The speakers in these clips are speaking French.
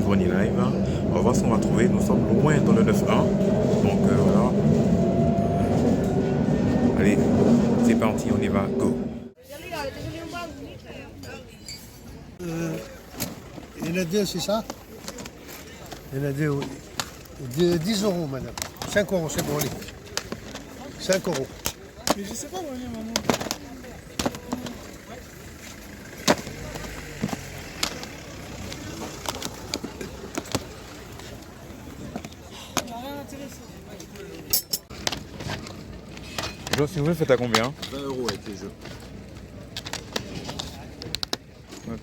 vide-grenier live. On va voir ce qu'on va trouver. Nous sommes loin dans le 9-1. Donc voilà. Allez, c'est parti, on y va, go. Il y en a deux, c'est ça? Il y en a deux, oui. 10 euros, madame. 5 euros, c'est bon, allez. 5 euros. Mais je sais pas, maman. Jo, si vous voulez, faites à combien? 20 € avec les jeux. Okay.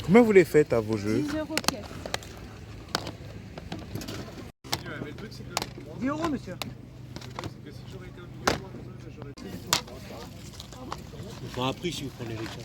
Combien vous les faites à vos jeux? 10 € pièce. 10 €, monsieur. Bon, après, si vous prenez les cartes.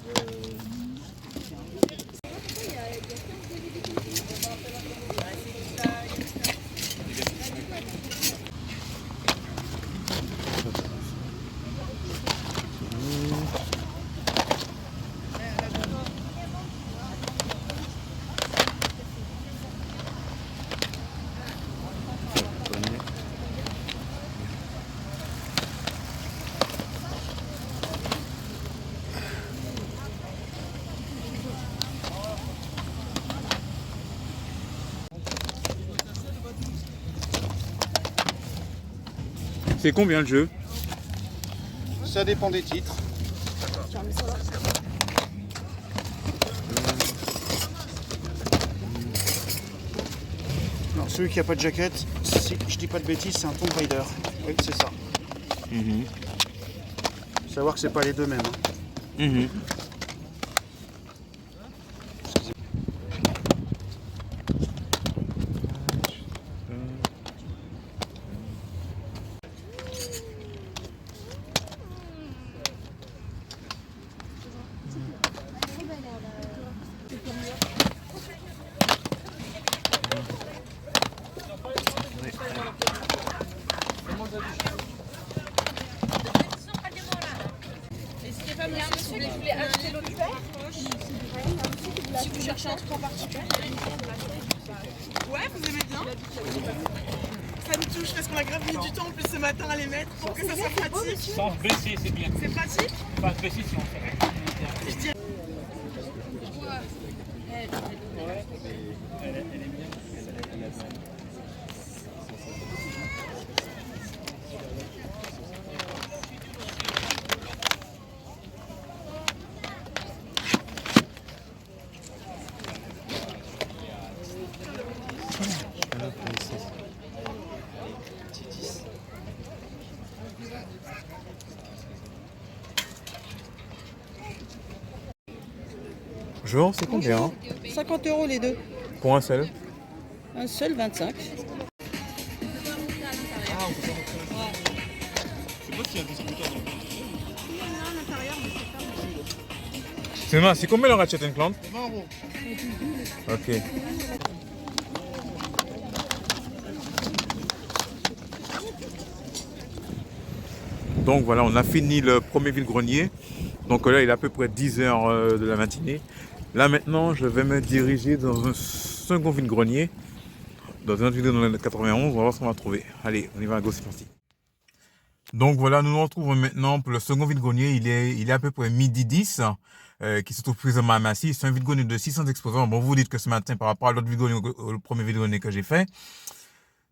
C'est combien le jeu? Ça dépend des titres. Non, celui qui n'a pas de jaquette, si je dis pas de bêtises, c'est un Tomb Raider. Oui, c'est ça. Faut savoir que c'est pas les deux mêmes. Hein. Je voulais acheter l'autre paire. Si vous cherchez un truc en particulier. Ouais, vous aimez bien? Ça me touche parce qu'on a grave mis du temps en plus ce matin à les mettre pour que ça soit pratique. Sans se baisser, c'est bien. C'est pratique? Pas se baisser si on fait. Jo, c'est combien? 50 € les deux. Pour un seul? Un seul, 25. C'est combien le Ratchet & Clank? 20 euros. Ok. Donc voilà, on a fini le premier vide-grenier. Donc là, il est à peu près 10 h de la matinée. Là maintenant, je vais me diriger dans un second vide-grenier. Dans un vidéo dans le 91, on va voir ce qu'on va trouver. Allez, on y va à gauche, c'est parti. Donc voilà, nous nous retrouvons maintenant pour le second vide-grenier. Il est à peu près midi 10, qui se trouve présentement à Massy. C'est un vide-grenier de 600 exposants. Bon, vous dites que ce matin, par rapport à l'autre vide-grenier, le premier vide-grenier que j'ai fait,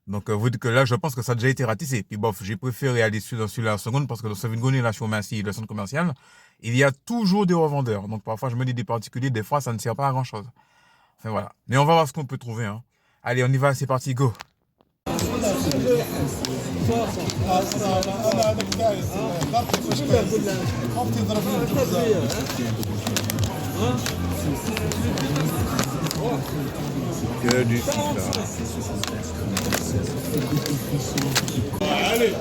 donc vous dites que là, je pense que ça a déjà été ratissé. Puis bof, j'ai préféré aller sur la seconde parce que dans ce vide-grenier là, sur Massy, le centre commercial, il y a toujours des revendeurs. Donc parfois, je me dis des particuliers, des fois, ça ne sert pas à grand-chose. Enfin voilà. Mais on va voir ce qu'on peut trouver. Hein. Allez, on y va, c'est parti, go. Que du FIFA. Allez.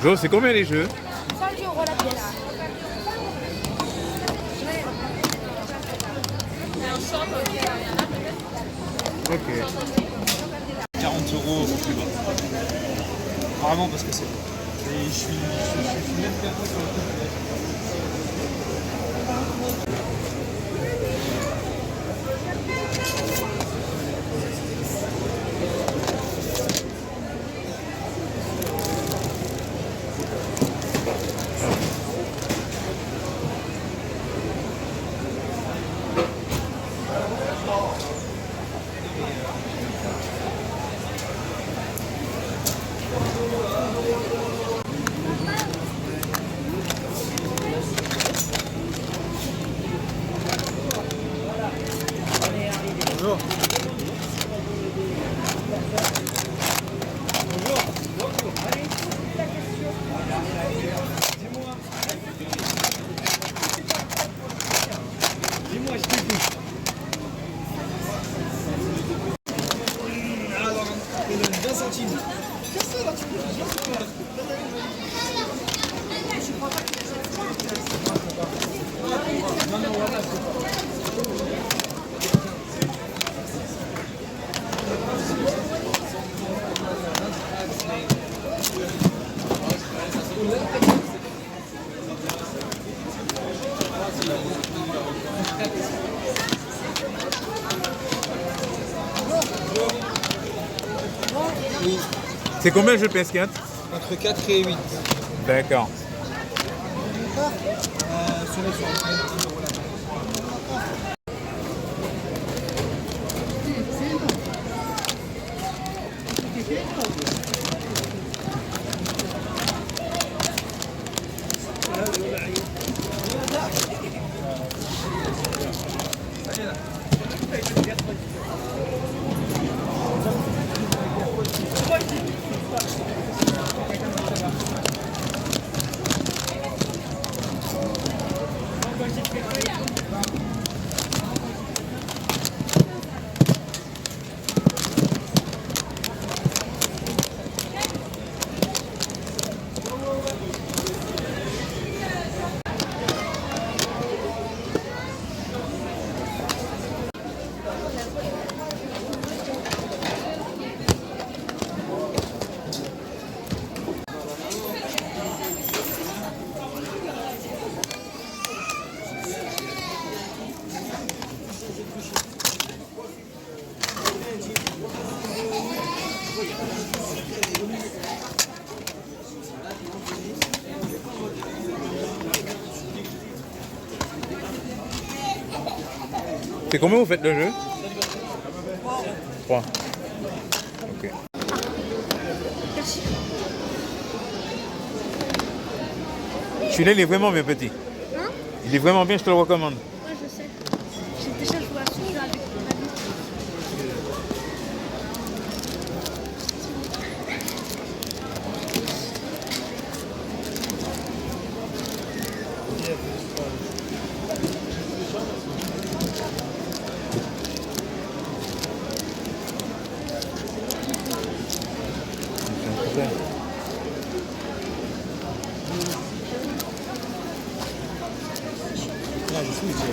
Jo, c'est combien les jeux? 5 € la pièce. Ok. 40 € au plus bas. Vraiment parce que c'est bon. Et je suis même perdu sur le coup. C'est combien le jeu PS4? Entre 4 et 8. D'accord. C'est combien vous faites le jeu? 3. Ok. Celui-là, il est vraiment bien petit. Hein? Il est vraiment bien, je te le recommande. Ouais, je sais. J'ai déjà joué à celui-là avec mon ami. Là, je suis.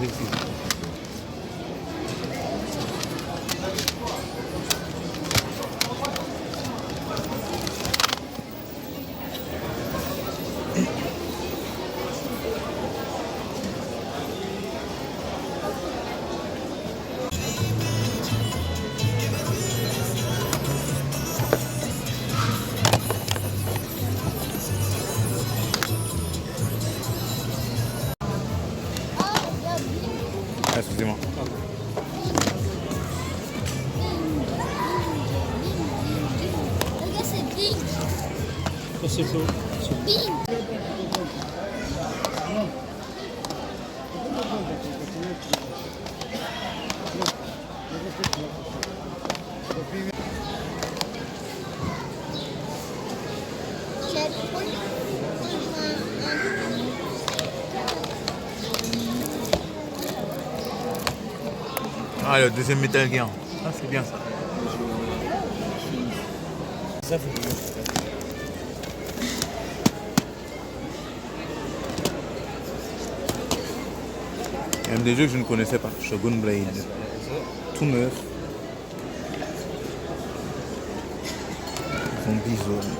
ici. Excusez-moi. Regarde, c'est big. Ça, c'est chaud. Big. Ah, le deuxième Metal Gear. Ah, c'est bien ça. Ça, faut que Il y a même des jeux que je ne connaissais pas. Shogun Blade. Tout neuf. Zombie Zone.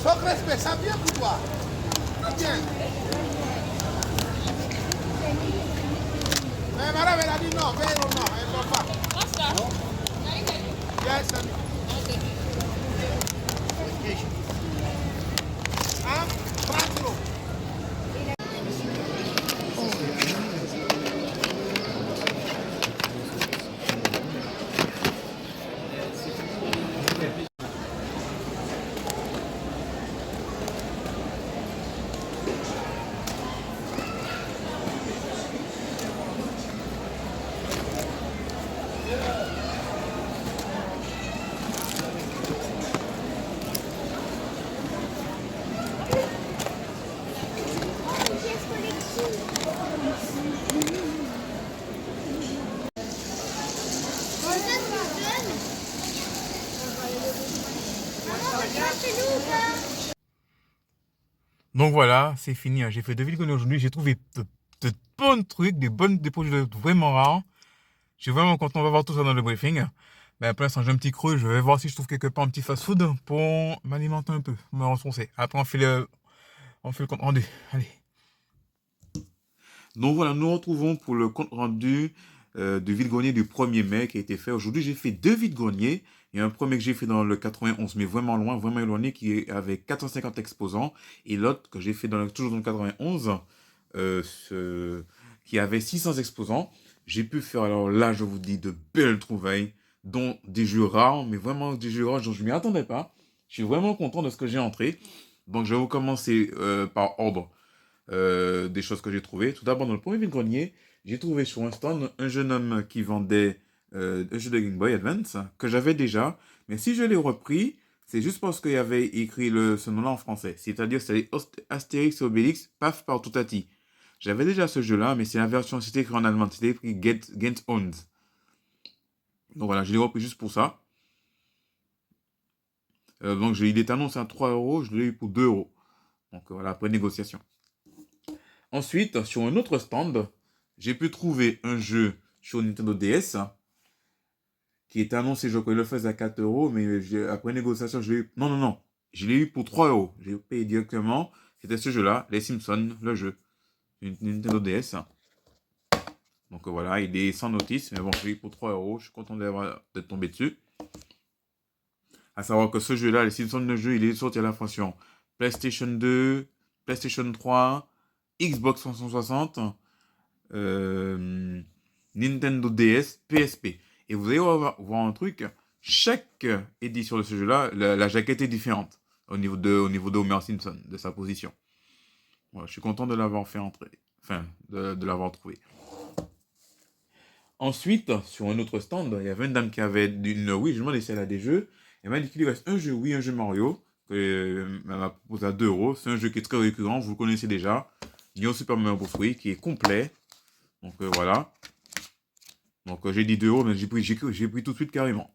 Sans respect, ça vient pour toi. Ça vient. Mais madame, elle a dit non, vero non, elle ne veut pas. Non? Yes, honey. Hein? 30 euros. Donc voilà, c'est fini. J'ai fait 2 vidéos aujourd'hui. J'ai trouvé de bons trucs, des produits vraiment rares. Je suis vraiment content. On va voir tout ça dans le briefing. Ben, pour l'instant, j'ai un petit creux. Je vais voir si je trouve quelque part un petit fast-food pour m'alimenter un peu, me ressourcer. Après, on fait le compte rendu. Allez. Donc voilà, nous retrouvons pour le compte rendu du vide-grenier du 1er mai qui a été fait. Aujourd'hui, j'ai fait 2 vides-greniers. Il y a un premier que j'ai fait dans le 91, mais vraiment loin, vraiment éloigné, qui avait 450 exposants. Et l'autre que j'ai fait toujours dans le 91, qui avait 600 exposants. J'ai pu faire, alors là, je vous dis, de belles trouvailles, dont des jeux rares, mais vraiment des jeux rares dont je ne m'y attendais pas. Je suis vraiment content de ce que j'ai entré. Donc, je vais vous commencer par ordre des choses que j'ai trouvées. Tout d'abord, dans le premier vide-grenier, j'ai trouvé sur un stand un jeune homme qui vendait un jeu de Game Boy Advance que j'avais déjà. Mais si je l'ai repris, c'est juste parce qu'il y avait écrit ce nom-là en français. C'est-à-dire, c'était Astérix et Obélix, paf, par Toutati. J'avais déjà ce jeu-là, mais c'est la version, c'était écrit en allemand, c'était écrit Get Owned. Donc voilà, je l'ai repris juste pour ça. Donc il est annoncé à 3 euros, je l'ai eu pour 2 euros. Donc voilà, après négociation. Ensuite, sur un autre stand, j'ai pu trouver un jeu sur Nintendo DS qui était annoncé, je crois, il le faisait à 4 euros, mais après négociation, je l'ai eu. Non. je l'ai eu pour 3 euros. J'ai payé directement. C'était ce jeu-là, Les Simpsons, le jeu. Une Nintendo DS. Donc voilà, il est sans notice, mais bon, je l'ai eu pour 3 euros. Je suis content d'être tombé dessus. À savoir que ce jeu-là, Les Simpsons, le jeu, il est sorti à la fois sur PlayStation 2, PlayStation 3, Xbox 360, Nintendo DS, PSP. Et vous allez voir un truc, chaque édition de ce jeu-là, la jaquette est différente au niveau de Homer Simpson, de sa position. Voilà, je suis content de l'avoir fait entrer, enfin, de l'avoir trouvé. Ensuite, sur un autre stand, il y avait une dame qui avait une Wii, je me demandais si elle a des jeux. Elle m'a dit qu'il lui reste un jeu Wii, un jeu Mario, qu'elle m'a proposé à 2 euros. C'est un jeu qui est très récurrent, vous le connaissez déjà. New Super Mario Bros. Wii, qui est complet. Donc voilà. Donc j'ai dit 2 euros, mais j'ai pris tout de suite carrément.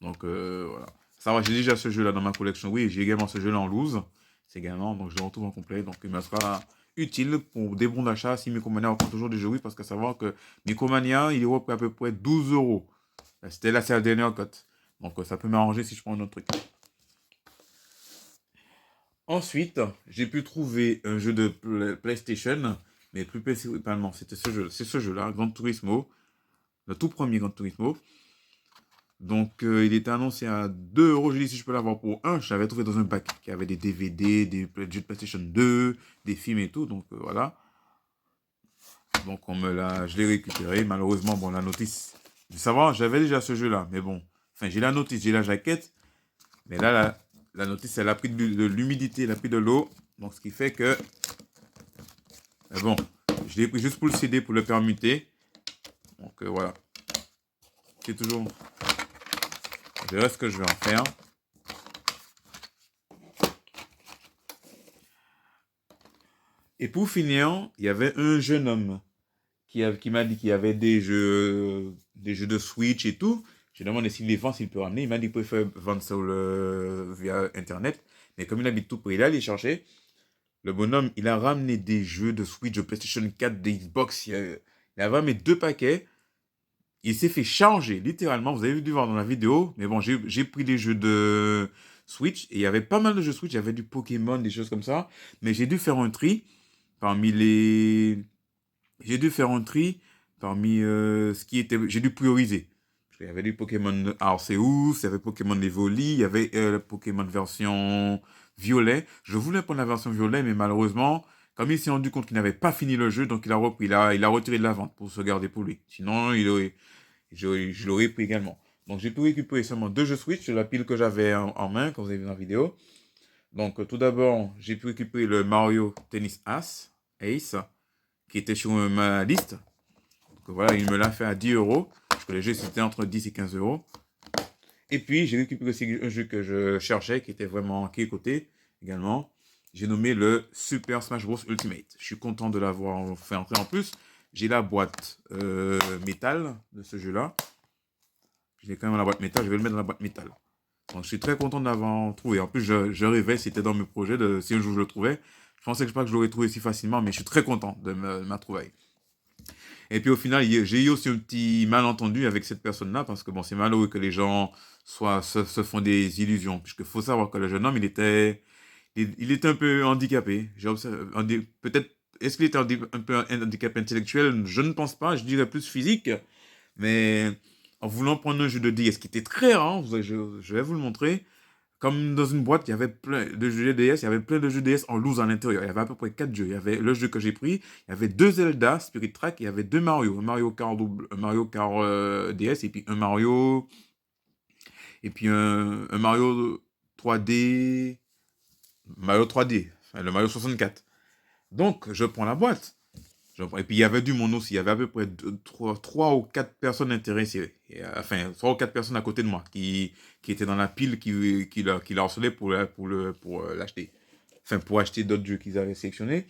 Donc voilà. Ça va, j'ai déjà ce jeu-là dans ma collection Wii, et j'ai également ce jeu-là en loose. C'est également, donc je le retrouve en complet. Donc il me sera utile pour des bons d'achat si Micromania reprend toujours des jeux Wii, parce qu'à savoir que Micromania, il est repris à peu près 12 euros. C'était là, c'est la dernière cote. Donc ça peut m'arranger si je prends un autre truc. Ensuite, j'ai pu trouver un jeu de PlayStation, mais plus principalement, c'était ce jeu-là, Gran Turismo, le tout premier Gran Turismo. Donc il était annoncé à 2 euros. J'ai dit si je peux l'avoir pour 1. Je l'avais trouvé dans un pack qui avait des DVD, des jeux de PlayStation 2, des films et tout. Donc voilà. Donc je l'ai récupéré. Malheureusement, bon, la notice. De savoir, j'avais déjà ce jeu-là, mais bon. Enfin, j'ai la notice, j'ai la jaquette. Mais là, la notice, elle a pris de l'humidité, elle a pris de l'eau. Donc, ce qui fait que... Mais bon, je l'ai pris juste pour le CD, pour le permuter. Donc, voilà. C'est toujours... Je verrai ce que je vais en faire. Et pour finir, il y avait un jeune homme qui m'a dit qu'il y avait des jeux de Switch et tout. J'ai demandé s'il les vend, s'il peut ramener. Il m'a dit qu'il pouvait vendre ça via Internet. Mais comme il habite tout près, il est allé chercher. Le bonhomme, il a ramené des jeux de Switch, de PlayStation 4, de Xbox. Il a ramené 2 paquets. Il s'est fait charger, littéralement. Vous avez dû voir dans la vidéo. Mais bon, j'ai pris des jeux de Switch. Et il y avait pas mal de jeux Switch. Il y avait du Pokémon, des choses comme ça. Mais j'ai dû faire un tri parmi les... J'ai dû faire un tri parmi ce qui était... J'ai dû prioriser. Il y avait du Pokémon Arceus, il y avait Pokémon Evoli, il y avait le Pokémon version violet. Je voulais prendre la version violet, mais malheureusement, comme il s'est rendu compte qu'il n'avait pas fini le jeu, donc il a repris, il a retiré de la vente pour se garder pour lui. Sinon, je l'aurais pris également. Donc j'ai pu récupérer seulement 2 jeux Switch, la pile que j'avais en main, comme vous avez vu dans la vidéo. Donc tout d'abord, j'ai pu récupérer le Mario Tennis Ace, qui était sur ma liste. Donc voilà, il me l'a fait à 10 euros. Parce que les jeux, c'était entre 10 et 15 euros. Et puis, j'ai récupéré aussi un jeu que je cherchais, qui est coté également. J'ai nommé le Super Smash Bros. Ultimate. Je suis content de l'avoir fait entrer en plus. J'ai la boîte métal de ce jeu-là. J'ai quand même la boîte métal, je vais le mettre dans la boîte métal. Donc, je suis très content de l'avoir trouvé. En plus, je rêvais, c'était dans mes projets, si un jour je le trouvais. Je pensais que je l'aurais trouvé si facilement, mais je suis très content de ma trouvaille. Et puis au final, j'ai eu aussi un petit malentendu avec cette personne-là, parce que bon, c'est malheureux que les gens se font des illusions. Puisqu'il faut savoir que le jeune homme, il était un peu handicapé. J'ai observé, peut-être, est-ce qu'il était un peu handicapé intellectuel? Je ne pense pas, je dirais plus physique. Mais en voulant prendre un jeu de DS, qui était très rare, je vais vous le montrer. Comme dans une boîte, il y avait plein de jeux DS, il y avait plein de jeux DS en loose à l'intérieur. Il y avait à peu près 4 jeux. Il y avait le jeu que j'ai pris, il y avait 2 Zelda, Spirit Track, il y avait 2 Mario. Un Mario Kart, un Mario Kart DS, et puis un Mario... Et puis un Mario 3D... Mario 3D, enfin, le Mario 64. Donc, je prends la boîte. Et puis, il y avait du monde aussi. Il y avait à peu près 3 ou 4 personnes intéressées. Enfin, 3 ou 4 personnes à côté de moi qui étaient dans la pile qui la harcelaient pour l'acheter. Enfin, pour acheter d'autres jeux qu'ils avaient sélectionnés.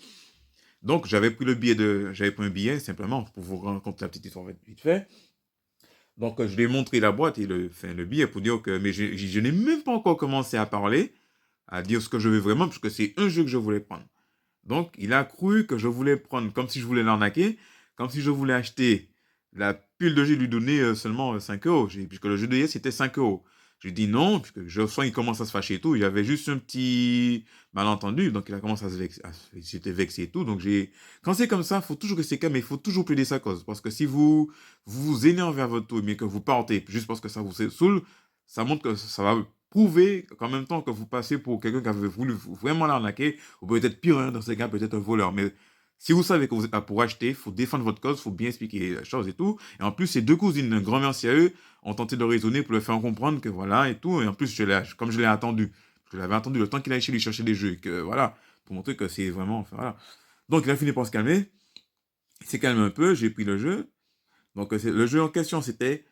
Donc, j'avais pris un billet simplement pour vous raconter la petite histoire vite fait. Donc, je lui ai montré la boîte et le billet pour dire que... Mais je n'ai même pas encore commencé à parler, à dire ce que je veux vraiment, parce que c'est un jeu que je voulais prendre. Donc, il a cru que je voulais prendre, comme si je voulais l'arnaquer, comme si je voulais acheter la pile de jeux et lui donner seulement 5 euros, puisque le jeu de DS c'était 5 euros. Je lui dis non, puisque je sens qu'il commence à se fâcher et tout. J'avais juste un petit malentendu, donc il a commencé à se vexer, j'étais vexé et tout. Donc quand c'est comme ça, il faut toujours rester calme, mais il faut toujours plaider sa cause. Parce que si vous énervez à votre tour, mais que vous partez juste parce que ça vous saoule, ça montre que ça va prouver qu'en même temps que vous passez pour quelqu'un qui avait voulu vraiment l'arnaquer, ou peut-être pire, hein, dans ces cas, peut-être un voleur. Mais si vous savez que vous êtes là pour acheter, il faut défendre votre cause, il faut bien expliquer la chose et tout. Et en plus, ces deux cousines, un grand merci à eux, ont tenté de raisonner pour le faire comprendre que voilà et tout. Et en plus, comme je l'ai attendu, je l'avais attendu le temps qu'il aille chez lui chercher des jeux, que voilà, pour montrer que c'est vraiment, enfin, voilà. Donc, il a fini par se calmer. Il s'est calmé un peu, j'ai pris le jeu. Donc, le jeu en question, c'était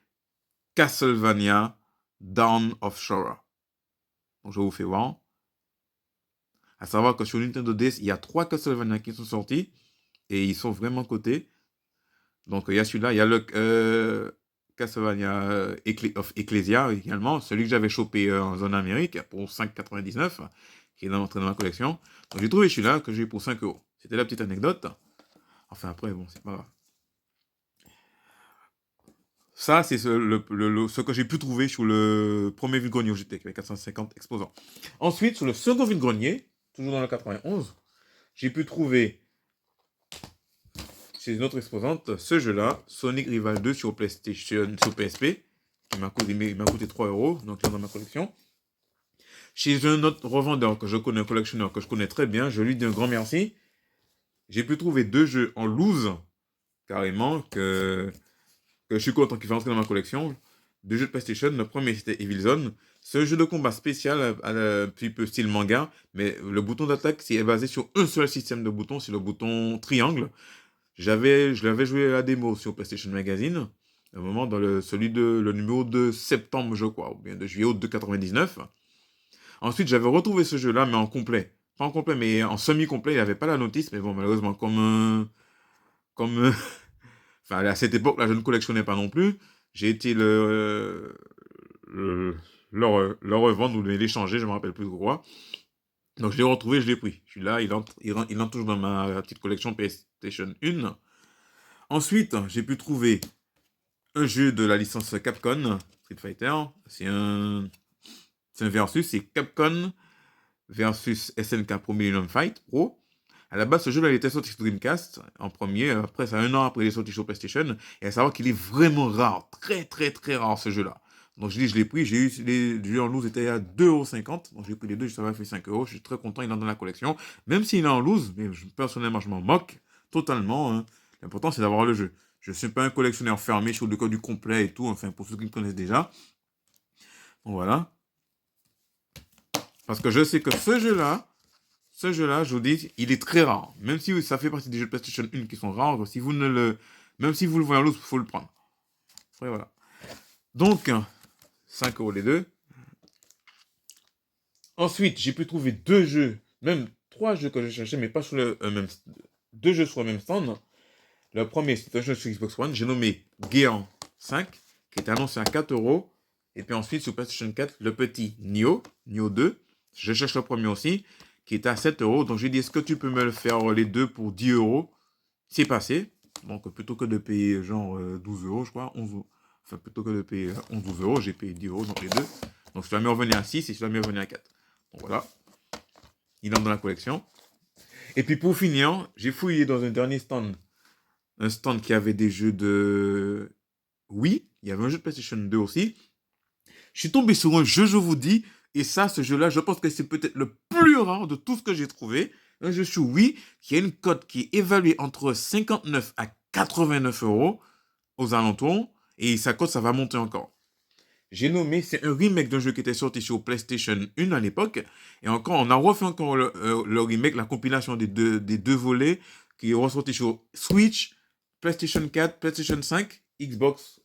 Castlevania Dawn of Sorrow. Donc, je vous fais voir. À savoir que sur Nintendo DS, il y a 3 Castlevania qui sont sortis et ils sont vraiment cotés. Donc, il y a celui-là, il y a le Castlevania of Ecclesia également, celui que j'avais chopé en zone Amérique pour 5,99, qui est entré dans ma collection. Donc, j'ai trouvé celui-là que j'ai eu pour 5 euros. C'était la petite anecdote. Enfin, après, bon, c'est pas grave. Ça, c'est ce que j'ai pu trouver sur le premier vide-grenier où j'étais, avec 450 exposants. Ensuite, sur le second vide-grenier, toujours dans le 91, j'ai pu trouver, chez une autre exposante, ce jeu-là, Sonic Rival 2 sur PlayStation, sur PSP, qui m'a coûté 3 euros, donc là dans ma collection. Chez un autre revendeur que je connais, un collectionneur que je connais très bien, je lui dis un grand merci. J'ai pu trouver 2 jeux en loose, carrément, que je suis content qu'il fasse entrer dans ma collection. 2 jeux de PlayStation. Le premier, c'était Evil Zone. C'est un jeu de combat spécial, un petit peu style manga, mais le bouton d'attaque est basé sur un seul système de boutons, c'est le bouton triangle. Je l'avais joué à la démo sur PlayStation Magazine, un moment dans le numéro de septembre, je crois, ou bien de juillet août de 99. Ensuite, j'avais retrouvé ce jeu-là, mais en complet. Pas en complet, mais en semi-complet. Il n'y avait pas la notice, mais bon, malheureusement, enfin, à cette époque-là, je ne collectionnais pas non plus. J'ai été le revendre ou l'échanger, je ne me rappelle plus de quoi. Donc, je l'ai retrouvé, je l'ai pris. Celui-là, il entre toujours dans ma petite collection PlayStation 1. Ensuite, j'ai pu trouver un jeu de la licence Capcom, Street Fighter. C'est un versus, c'est Capcom versus SNK Pro Millennium Fight Pro. À la base, ce jeu-là, il était sorti sur Dreamcast en premier. Après, c'est 1 an après, il est sorti sur PlayStation. Et à savoir qu'il est vraiment rare. Très, très, très rare, ce jeu-là. Donc, je l'ai pris. J'ai eu les jeux en loose, étaient à 2,50 €. Donc, j'ai pris les deux. Ça m'a fait 5 euros. Je suis très content. Il est dans la collection. Même s'il est en loose, mais personnellement, je m'en moque totalement. Hein. L'important, c'est d'avoir le jeu. Je ne suis pas un collectionneur fermé sur le code du complet et tout. Enfin, pour ceux qui me connaissent déjà. Donc, voilà. Parce que je sais que ce jeu-là, je vous dis, il est très rare. Même si ça fait partie des jeux de PlayStation 1 qui sont rares, même si vous le voyez en loose, il faut le prendre. Et voilà. Donc, 5 € les deux. Ensuite, j'ai pu trouver 2 jeux, même 3 jeux que je cherchais, mais pas sur le même... 2 jeux sur le même stand. Le premier, c'est un jeu sur Xbox One. J'ai nommé Gear 5, qui est annoncé à 4 €. Et puis ensuite, sur PlayStation 4, le petit Nioh 2. Je cherche le premier aussi, qui est à 7 €. Donc, j'ai dit, est-ce que tu peux me le faire les deux pour 10 €? C'est passé. Donc, plutôt que de payer genre 12 €, je crois, 11 €. Enfin, plutôt que de payer 11-12 €, j'ai payé 10 €, donc les deux. Donc, celui-là m'est revenu à 6 et celui-là m'est revenu à 4. Donc, voilà. Il entre dans la collection. Et puis, pour finir, j'ai fouillé dans un dernier stand. Un stand qui avait des jeux de Wii. Il y avait un jeu de PlayStation 2 aussi. Je suis tombé sur un jeu, je vous dis. Et ça, ce jeu-là, je pense que c'est peut-être le plus rare de tout ce que j'ai trouvé. Un jeu sur Wii qui a une cote qui est évaluée entre 59 à 89 € aux alentours. Et sa cote, ça va monter encore. J'ai nommé, c'est un remake d'un jeu qui était sorti sur PlayStation 1 à l'époque. Et encore, on a refait encore le remake, la compilation des deux volets qui est ressorti sur Switch, PlayStation 4, PlayStation 5, Xbox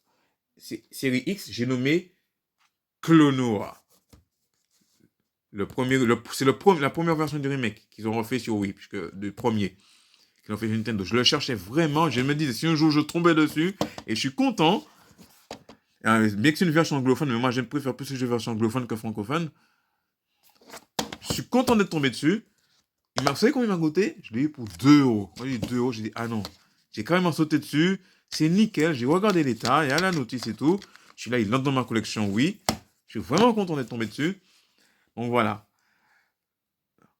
Série X. J'ai nommé Clonoa. C'est la première version du remake qu'ils ont refait sur Wii, puisque le premier qu'ils ont fait sur Nintendo. Je le cherchais vraiment. Je me disais, si un jour je tombais dessus, et je suis content. Bien que c'est une version anglophone, mais moi je préfère plus les jeux version anglophone que francophone. Je suis content d'être tombé dessus. Vous savez combien il m'a coûté? Je l'ai eu pour 2 €. Moi j'ai eu 2 €, j'ai dit ah non. J'ai carrément sauté dessus. C'est nickel. J'ai regardé l'état, il y a la notice et tout. Je suis là, il entre dans ma collection, oui. Je suis vraiment content d'être tombé dessus. Donc voilà.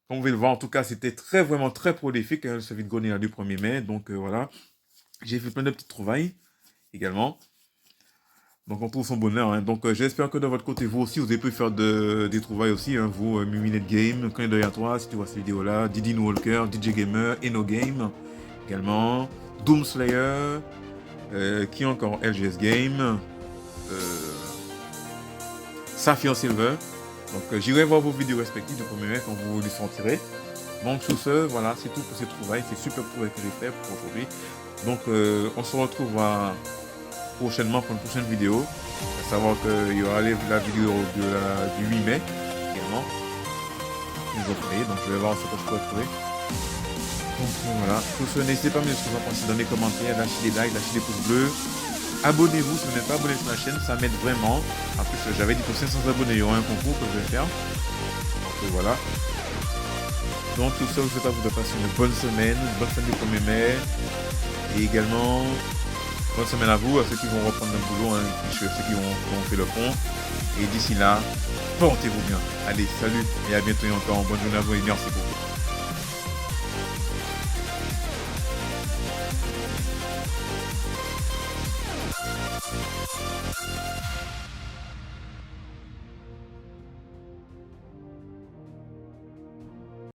Comme vous pouvez le voir, en tout cas, c'était vraiment très prolifique, hein, ce vide-grenier là du 1er mai. Donc voilà. J'ai fait plein de petites trouvailles également. Donc on trouve son bonheur. Hein. Donc j'espère que de votre côté, vous aussi, vous avez pu faire des trouvailles aussi. Hein. Vous, Muminette Game, clin d'œil à toi si tu vois cette vidéo-là. Didin Walker, DJ Gamer, Eno Game également. Doomslayer. Qui encore? LGS Game. Sapphire Silver. Donc j'irai voir vos vidéos respectives du 1er mai quand vous les sentirez. Donc sur ce, voilà, c'est tout pour ces trouvailles. C'est super trouvailles que j'ai fait pour aujourd'hui. Donc on se retrouve prochainement pour une prochaine vidéo. À savoir qu'il y aura la vidéo du 8 mai également. Donc je vais voir ce que je peux trouver. Donc voilà. Sur ce, n'hésitez pas à me dire ce que vous en pensez dans les commentaires, lâchez des likes, lâchez des pouces bleus. Abonnez-vous si vous n'êtes pas abonné sur la chaîne, ça m'aide vraiment. En plus, j'avais dit pour 500 abonnés, il y aura un concours que je vais faire. Donc voilà. Donc tout ça, je vous souhaite à vous de passer une bonne semaine, une bonne fin du 1er mai. Et également, bonne semaine à vous, à ceux qui vont reprendre le boulot, hein, ceux qui ont fait le pont. Et d'ici là, portez-vous bien. Allez, salut et à bientôt et encore. Bonne journée à vous et merci beaucoup.